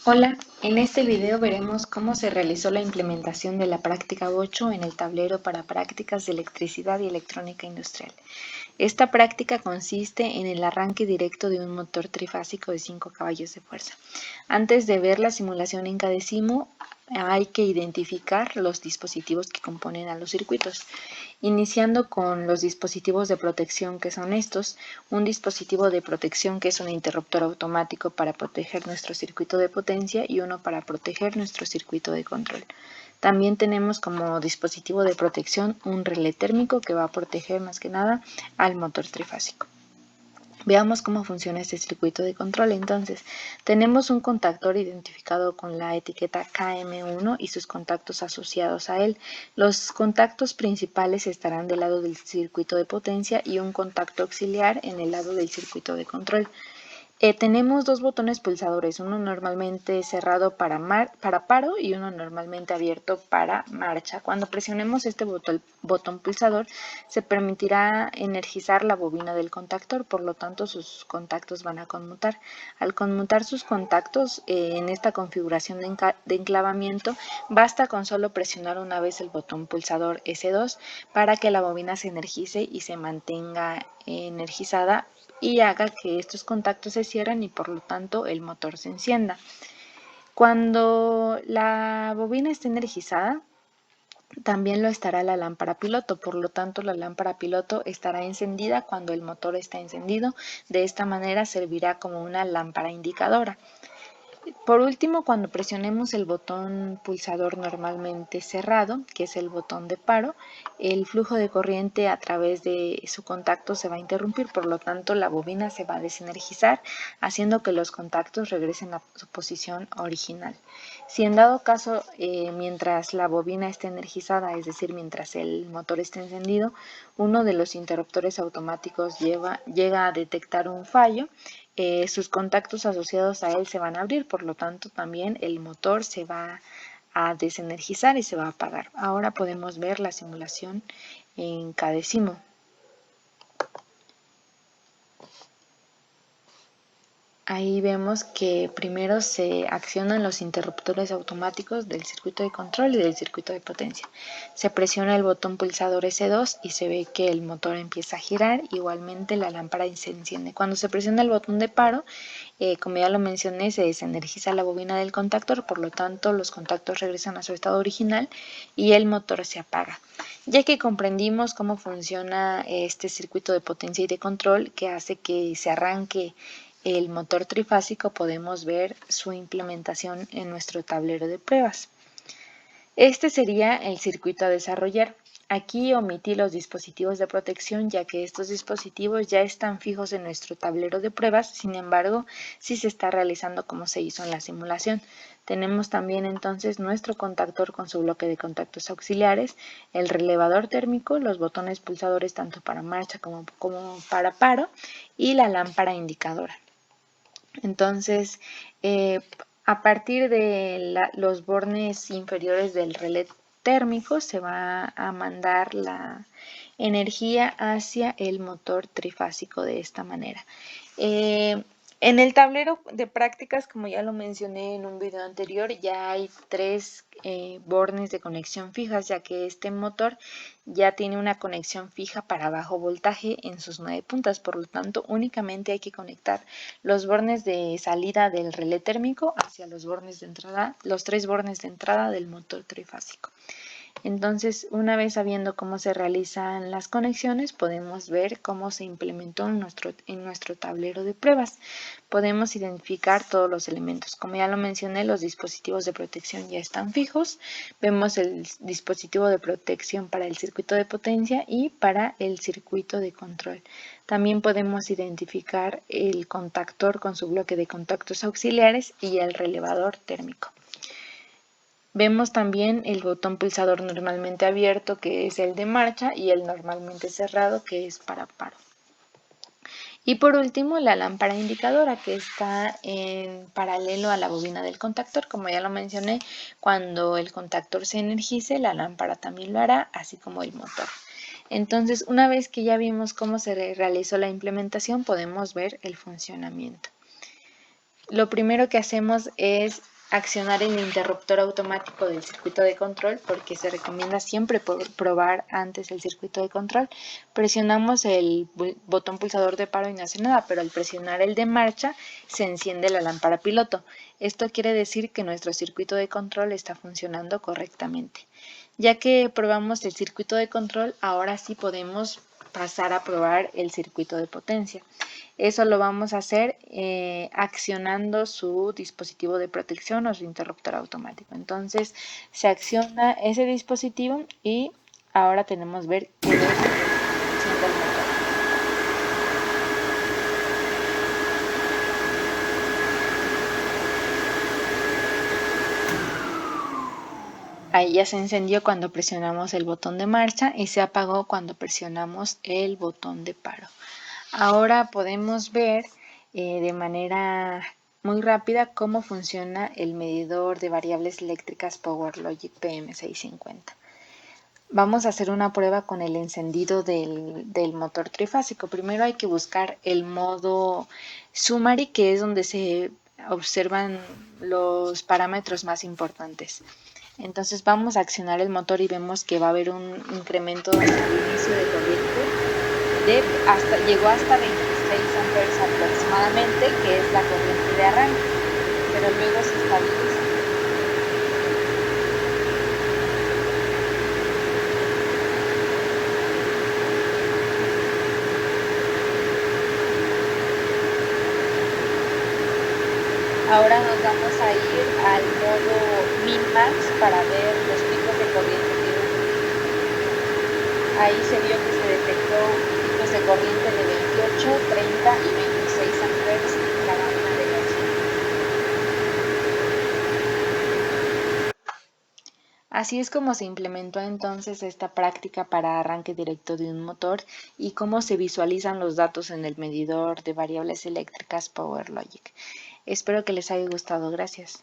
Hola, en este video veremos cómo se realizó la implementación de la práctica 8 en el tablero para prácticas de electricidad y electrónica industrial. Esta práctica consiste en el arranque directo de un motor trifásico de 5 caballos de fuerza. Antes de ver la simulación en cada simo, hay que identificar los dispositivos que componen a los circuitos, iniciando con los dispositivos de protección, que son estos: un dispositivo de protección que es un interruptor automático para proteger nuestro circuito de potencia y uno para proteger nuestro circuito de control. También tenemos como dispositivo de protección un relé térmico que va a proteger más que nada al motor trifásico. Veamos cómo funciona este circuito de control. Entonces, tenemos un contactor identificado con la etiqueta KM1 y sus contactos asociados a él. Los contactos principales estarán del lado del circuito de potencia y un contacto auxiliar en el lado del circuito de control. Tenemos dos botones pulsadores, uno normalmente cerrado para paro y uno normalmente abierto para marcha. Cuando presionemos este botón pulsador, se permitirá energizar la bobina del contactor, por lo tanto sus contactos van a conmutar. Al conmutar sus contactos en esta configuración de enclavamiento, basta con solo presionar una vez el botón pulsador S2 para que la bobina se energice y se mantenga energizada y haga que estos contactos se cierren y por lo tanto el motor se encienda. Cuando la bobina esté energizada, también lo estará la lámpara piloto, por lo tanto la lámpara piloto estará encendida cuando el motor está encendido. De esta manera servirá como una lámpara indicadora. Por último, cuando presionemos el botón pulsador normalmente cerrado, que es el botón de paro, el flujo de corriente a través de su contacto se va a interrumpir, por lo tanto la bobina se va a desenergizar, haciendo que los contactos regresen a su posición original. Si en dado caso, mientras la bobina esté energizada, es decir, mientras el motor esté encendido, uno de los interruptores automáticos llega a detectar un fallo, sus contactos asociados a él se van a abrir, por lo tanto también el motor se va a desenergizar y se va a apagar. Ahora podemos ver la simulación en cada simo. Ahí vemos que primero se accionan los interruptores automáticos del circuito de control y del circuito de potencia. Se presiona el botón pulsador S2 y se ve que el motor empieza a girar. Igualmente la lámpara se enciende. Cuando se presiona el botón de paro, como ya lo mencioné, se desenergiza la bobina del contactor, por lo tanto los contactos regresan a su estado original y el motor se apaga. Ya que comprendimos cómo funciona este circuito de potencia y de control que hace que se arranque el motor trifásico, podemos ver su implementación en nuestro tablero de pruebas. Este sería el circuito a desarrollar. Aquí omití los dispositivos de protección, ya que estos dispositivos ya están fijos en nuestro tablero de pruebas. Sin embargo, sí se está realizando como se hizo en la simulación. Tenemos también entonces nuestro contactor con su bloque de contactos auxiliares, el relevador térmico, los botones pulsadores tanto para marcha como para paro y la lámpara indicadora. Entonces, a partir de los bornes inferiores del relé térmico se va a mandar la energía hacia el motor trifásico de esta manera. En el tablero de prácticas, como ya lo mencioné en un video anterior, ya hay tres bornes de conexión fijas, ya que este motor ya tiene una conexión fija para bajo voltaje en sus 9 puntas. Por lo tanto, únicamente hay que conectar los bornes de salida del relé térmico hacia los bornes de entrada, los tres bornes de entrada del motor trifásico. Entonces, una vez sabiendo cómo se realizan las conexiones, podemos ver cómo se implementó en nuestro tablero de pruebas. Podemos identificar todos los elementos. Como ya lo mencioné, los dispositivos de protección ya están fijos. Vemos el dispositivo de protección para el circuito de potencia y para el circuito de control. También podemos identificar el contactor con su bloque de contactos auxiliares y el relevador térmico. Vemos también el botón pulsador normalmente abierto, que es el de marcha, y el normalmente cerrado, que es para paro. Y por último, la lámpara indicadora, que está en paralelo a la bobina del contactor. Como ya lo mencioné, cuando el contactor se energice, la lámpara también lo hará, así como el motor. Entonces, una vez que ya vimos cómo se realizó la implementación, podemos ver el funcionamiento. Lo primero que hacemos es accionar el interruptor automático del circuito de control, porque se recomienda siempre probar antes el circuito de control. Presionamos el botón pulsador de paro y no hace nada, pero al presionar el de marcha se enciende la lámpara piloto. Esto quiere decir que nuestro circuito de control está funcionando correctamente. Ya que probamos el circuito de control, ahora sí podemos pasar a probar el circuito de potencia. Eso lo vamos a hacer accionando su dispositivo de protección o su interruptor automático. Entonces se acciona ese dispositivo y ahora tenemos ver qué es lo que enciende el motor. Ahí ya se encendió cuando presionamos el botón de marcha y se apagó cuando presionamos el botón de paro. Ahora podemos ver de manera muy rápida cómo funciona el medidor de variables eléctricas PowerLogic PM650. Vamos a hacer una prueba con el encendido del motor trifásico. Primero hay que buscar el modo Summary, que es donde se observan los parámetros más importantes. Entonces vamos a accionar el motor y vemos que va a haber un incremento al inicio de corriente llegó hasta 26 amperes aproximadamente, que es la corriente de arranque, pero luego se estabiliza. Ahora nos vamos a ir al modo Min-Max para ver los picos de corriente que hubo. Ahí se vio que se detectó picos de corriente de 28, 30 y 26 amperes en cada una de las líneas. Así es como se implementó entonces esta práctica para arranque directo de un motor y cómo se visualizan los datos en el medidor de variables eléctricas PowerLogic. Espero que les haya gustado. Gracias.